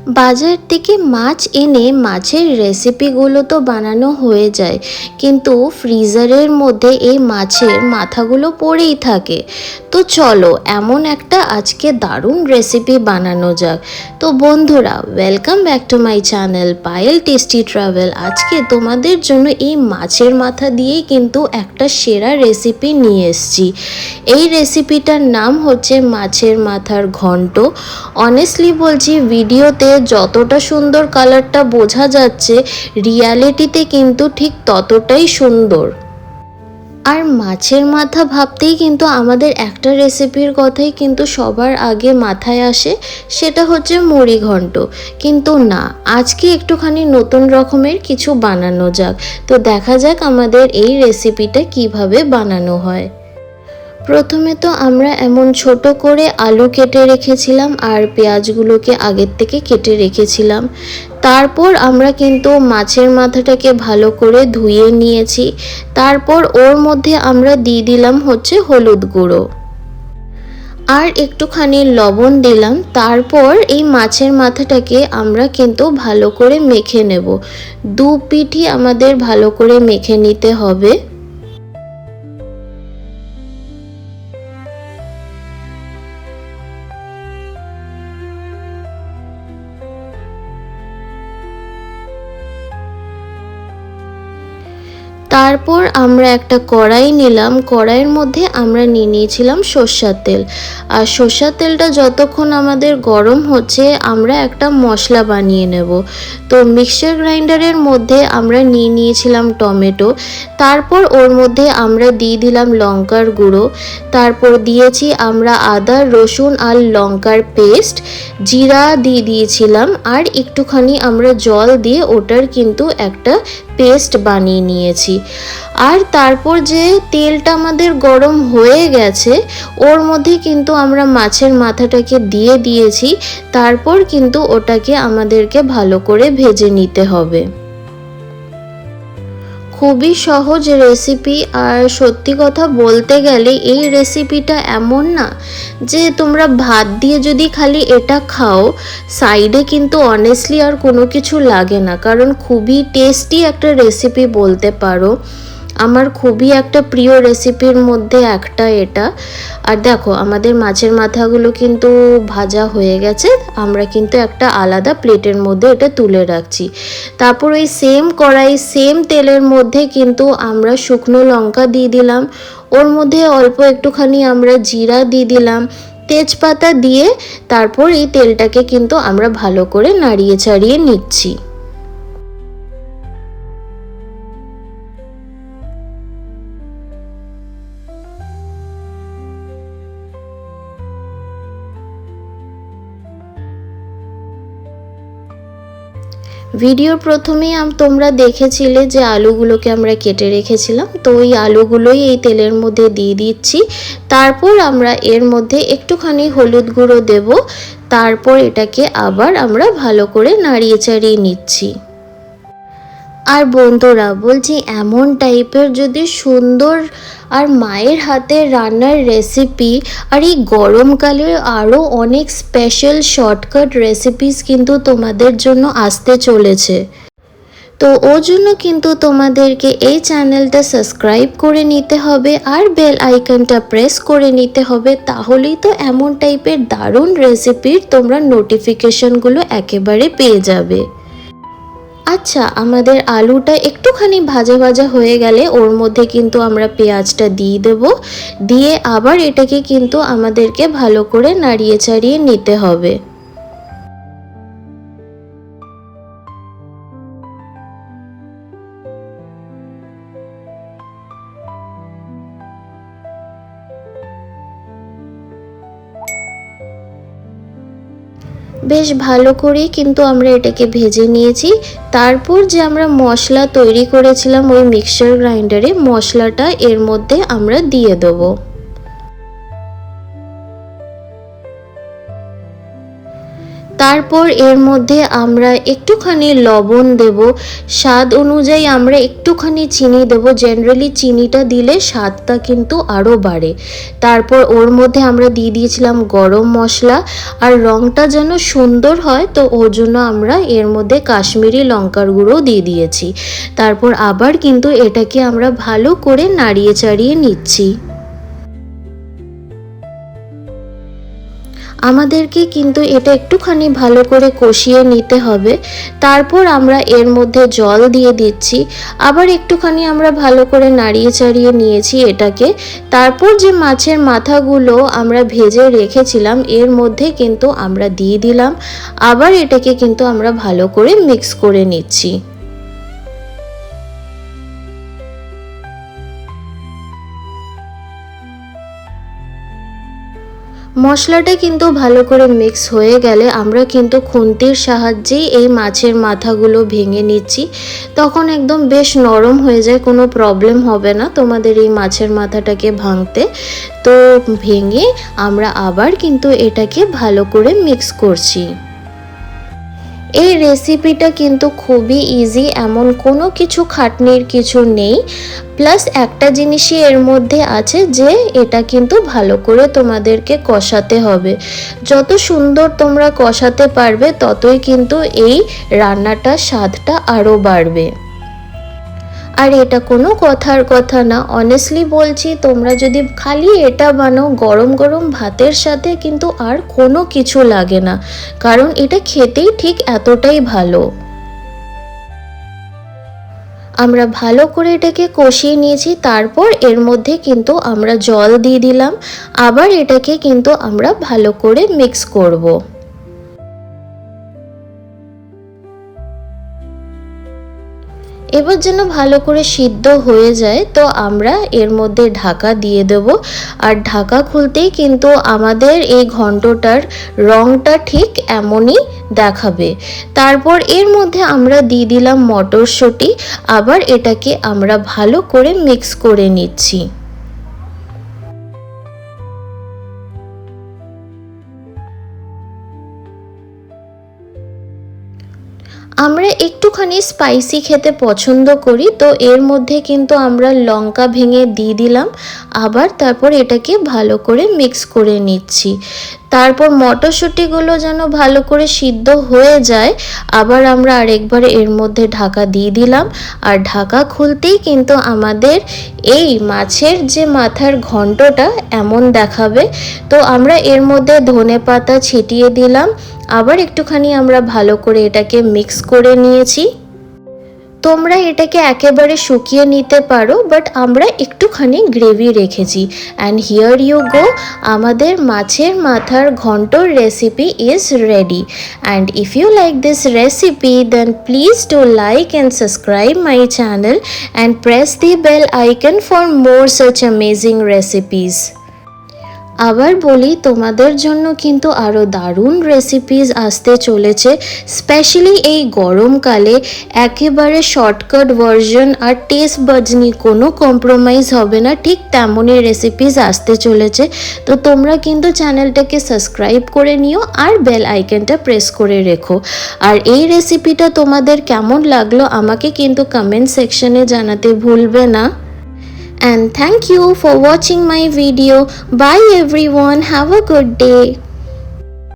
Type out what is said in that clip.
বাজার থেকে মাছ এনে মাছের রেসিপিগুলো তো বানানো হয়ে যায়, কিন্তু ফ্রিজারের মধ্যে এই মাছের মাথাগুলো পড়েই থাকে। তো চলো এমন একটা আজকে দারুণ রেসিপি বানানো যাক। তো বন্ধুরা, welcome back to my channel Payel tasty travel. আজকে তোমাদের জন্য এই মাছের মাথা দিয়েই কিন্তু একটা সেরা রেসিপি নিয়ে এসেছি। এই রেসিপিটার নাম হচ্ছে মাছের মাথার ঘন্ট। অনেস্টলি বলছি, ভিডিওতে যতটা সুন্দর কালারটা বোঝা যাচ্ছে, রিয়ালিটিতে কিন্তু ঠিক ততটাই সুন্দর। আর মাছের মাথা ভাবতেই কিন্তু আমাদের একটা রেসিপির কথাই কিন্তু সবার আগে মাথায় আসে, সেটা হচ্ছে মুড়ি ঘন্ট। কিন্তু না, আজকে একটুখানি নতুন রকমের কিছু বানানো যাক। তো দেখা যাক আমাদের এই রেসিপিটা কিভাবে বানানো হয়। প্রথমে তো আমরা এমন ছোট করে আলু কেটে রেখেছিলাম আর পেঁয়াজগুলোকে আগের থেকে কেটে রেখেছিলাম। তারপর আমরা কিন্তু মাছের মাথাটাকে ভালো করে ধুয়ে নিয়েছি। তারপর ওর মধ্যে আমরা দিয়ে দিলাম হচ্ছে হলুদ গুঁড়ো আর একটুখানি লবণ দিলাম। তারপর এই মাছের মাথাটাকে আমরা কিন্তু ভালো করে মেখে নেব। দু পিঠই আমাদের ভালো করে মেখে নিতে হবে। তারপর আমরা একটা কড়াই নিলাম। কড়াইয়ের মধ্যে আমরা নিয়ে নিয়েছিলাম সর্ষের তেল। আর সর্ষের তেলটা যতক্ষণ আমাদের গরম হচ্ছে, আমরা একটা মশলা বানিয়ে নেব। তো মিক্সচার গ্রাইন্ডারের মধ্যে আমরা নিয়ে নিয়েছিলাম টমেটো। তারপর ওর মধ্যে আমরা দিয়ে দিলাম লঙ্কার গুঁড়ো। তারপর দিয়েছি আমরা আদা রসুন আর লঙ্কার পেস্ট। জিরা দিয়ে দিয়েছিলাম আর একটুখানি আমরা জল দিয়ে ওটার কিন্তু একটা পেস্ট বানিয়ে নিয়েছি। আর তারপর যে তেলটা আমাদের গরম হয়ে গেছে, ওর মধ্যে কিন্তু আমরা মাছের মাথাটাকে দিয়ে দিয়েছি। তারপর কিন্তু ওটাকে আমাদেরকে ভালো করে ভেজে নিতে হবে। খুবই সহজ রেসিপি। আর সত্যি কথা বলতে গেলে এই রেসিপিটা এমন না যে তোমরা ভাত দিয়ে যদি খালি এটা খাও, সাইডে কিন্তু অনেস্টলি আর কোনো কিছু লাগে না, কারণ খুবই টেস্টি একটা রেসিপি বলতে পারো। আমার খুবই একটা প্রিয় রেসিপির মধ্যে একটা এটা। আর দেখো, আমাদের মাছের মাথাগুলো কিন্তু ভাজা হয়ে গেছে। আমরা কিন্তু একটা আলাদা প্লেটের মধ্যে এটা তুলে রাখছি। তারপর ওই সেম কড়াই সেম তেলের মধ্যে কিন্তু আমরা শুকনো লঙ্কা দিয়ে দিলাম। ওর মধ্যে অল্প একটুখানি আমরা জিরা দিয়ে দিলাম, তেজপাতা দিয়ে তারপর এই তেলটাকে কিন্তু আমরা ভালো করে নাড়িয়ে চাড়িয়ে নিচ্ছি। ভিডিওর প্রথমেই তোমরা দেখেছিলে যে আলুগুলোকে আমরা কেটে রেখেছিলাম। তো ওই আলুগুলোই এই তেলের মধ্যে দিয়ে দিচ্ছি। তারপর আমরা এর মধ্যে একটুখানি হলুদ গুঁড়ো দেব। তারপর এটাকে আবার আমরা ভালো করে নাড়িয়ে চাড়িয়ে নিচ্ছি। আর বন্ধুরা বলছি, এমন টাইপের যদি সুন্দর আর মায়ের হাতের রান্নার রেসিপি, আর এই গরমকালে আরও অনেক স্পেশাল শর্টকাট রেসিপিস কিন্তু তোমাদের জন্য আসতে চলেছে। তো ওর জন্য কিন্তু তোমাদেরকে এই চ্যানেলটা সাবস্ক্রাইব করে নিতে হবে আর বেল আইকনটা প্রেস করে নিতে হবে। তাহলেই তো এমন টাইপের দারুণ রেসিপির তোমরা নোটিফিকেশনগুলো একেবারে পেয়ে যাবে। আচ্ছা, আমাদের আলুটা একটুখানি ভাজা ভাজা হয়ে গেলে ওর মধ্যে কিন্তু আমরা পেঁয়াজটা দিয়ে দেব। দিয়ে আবার এটাকে কিন্তু আমাদেরকে ভালো করে নাড়িয়ে চাড়িয়ে নিতে হবে। বেশ ভালো করেই কিন্তু আমরা এটাকে ভেজে নিয়েছি। তারপর যে আমরা মশলা তৈরি করেছিলাম ওই মিক্সচার গ্রাইন্ডারে, মশলাটা এর মধ্যে আমরা দিয়ে দেবো। তারপর এর মধ্যে আমরা একটুখানি লবণ দেব, স্বাদ অনুযায়ী আমরা একটুখানি চিনি দেব। জেনারেলি চিনিটা দিলে স্বাদটা কিন্তু আরও বাড়ে। তারপর ওর মধ্যে আমরা দিয়ে দিয়েছিলাম গরম মশলা, আর রঙটা যেন সুন্দর হয় তো ওর জন্য আমরা এর মধ্যে কাশ্মীরি লঙ্কার গুঁড়ো দিয়ে দিয়েছি। তারপর আবার কিন্তু এটাকে আমরা ভালো করে নাড়িয়ে চাড়িয়ে নিচ্ছি। আমাদেরকে কিন্তু এটা একটুখানি ভালো করে কষিয়ে নিতে হবে। তারপর আমরা এর মধ্যে জল দিয়ে দিচ্ছি, আবার একটুখানি আমরা ভালো করে নাড়িয়ে চাড়িয়ে নিয়েছি এটাকে। তারপর যে মাছের মাথাগুলো আমরা ভেজে রেখেছিলাম এর মধ্যে কিন্তু আমরা দিয়ে দিলাম, আবার এটাকে কিন্তু আমরা ভালো করে মিক্স করে নিচ্ছি। মশলাটা কিন্তু ভালো করে মিক্স হয়ে গেলে আমরা কিন্তু খুন্তির সাহায্যেই এই মাছের মাথাগুলো ভেঙে নিচ্ছি। তখন একদম বেশ নরম হয়ে যায়, কোনো প্রবলেম হবে না তোমাদের এই মাছের মাথাটাকে ভাঙতে। তো ভেঙে আমরা আবার কিন্তু এটাকে ভালো করে মিক্স করছি। এই রেসিপিটা কিন্তু খুবই ইজি, এমন কোনো কিছু খাটনির কিছু নেই। প্লাস একটা জিনিসই এর মধ্যে আছে যে এটা কিন্তু ভালো করে তোমাদেরকে কষাতে হবে। যত সুন্দর তোমরা কষাতে পারবে ততই কিন্তু এই রান্নাটার স্বাদটা আরও বাড়বে। আর এটা কোনো কথার কথা না, অনেস্টলি বলছি, তোমরা যদি খালি এটা বানাও গরম গরম ভাতের সাথে কিন্তু আর কোনো কিছু লাগে না, কারণ এটা খেতেই ঠিক এতটাই ভালো। আমরা ভালো করে এটাকে কষিয়ে নিয়েছি। তারপর এর মধ্যে কিন্তু আমরা জল দিয়ে দিলাম, আবার এটাকে কিন্তু আমরা ভালো করে মিক্স করব। এবার যেন ভালো করে সিদ্ধ হয়ে যায় তো আমরা এর মধ্যে ঢাকা দিয়ে দেব। আর ঢাকা খুলতেই কিন্তু আমাদের এই ঘন্টটার রঙটা ঠিক এমনই দেখাবে। তারপর এর মধ্যে আমরা দিয়ে দিলাম মটরশুঁটি, আবার এটাকে আমরা ভালো করে মিক্স করে নিচ্ছি। আমরা একটুখানি স্পাইসি খেতে পছন্দ করি, তো এর মধ্যে কিন্তু আমরা লঙ্কা ভেঙে দিয়ে দিলাম, আবার তারপর এটাকে ভালো করে মিক্স করে নিচ্ছি। তারপর মটরশুঁটিগুলো যেন ভালো করে সিদ্ধ হয়ে যায়, আবার আমরা আরেকবার এর মধ্যে ঢাকা দিয়ে দিলাম। আর ঢাকা খুলতেই কিন্তু আমাদের এই মাছের যে মাথার ঘন্টটা এমন দেখাবে। তো আমরা এর মধ্যে ধনেপাতা ছিটিয়ে দিলাম, আবার একটুখানি আমরা ভালো করে এটাকে মিক্স করে নিয়েছি। তোমরা এটাকে একেবারে শুকিয়ে নিতে পারো, বাট আমরা একটুখানি গ্রেভি রেখেছি। অ্যান্ড হিয়ার ইউ গো, আমাদের মাছের মাথার ঘন্টর recipe is ready. And if you like this recipe then please do like and subscribe my channel and press the bell icon for more such amazing recipes. আবার বলি, তোমাদের জন্য কিন্তু আরও দারুণ রেসিপিস আসতে চলেছে, স্পেশালি এই গরমকালে। একেবারে শর্টকাট ভার্সন, আর টেস্ট বাডস নিয়ে কোনো কম্প্রোমাইজ হবে না, ঠিক তেমনই রেসিপিস আসতে চলেছে। তো তোমরা কিন্তু চ্যানেলটাকে সাবস্ক্রাইব করে নিও আর বেল আইকনটা প্রেস করে রেখো। আর এই রেসিপিটা তোমাদের কেমন লাগলো আমাকে কিন্তু কমেন্ট সেকশনে জানাতে ভুলবে না। And thank you for watching my video. Bye everyone. Have a good day.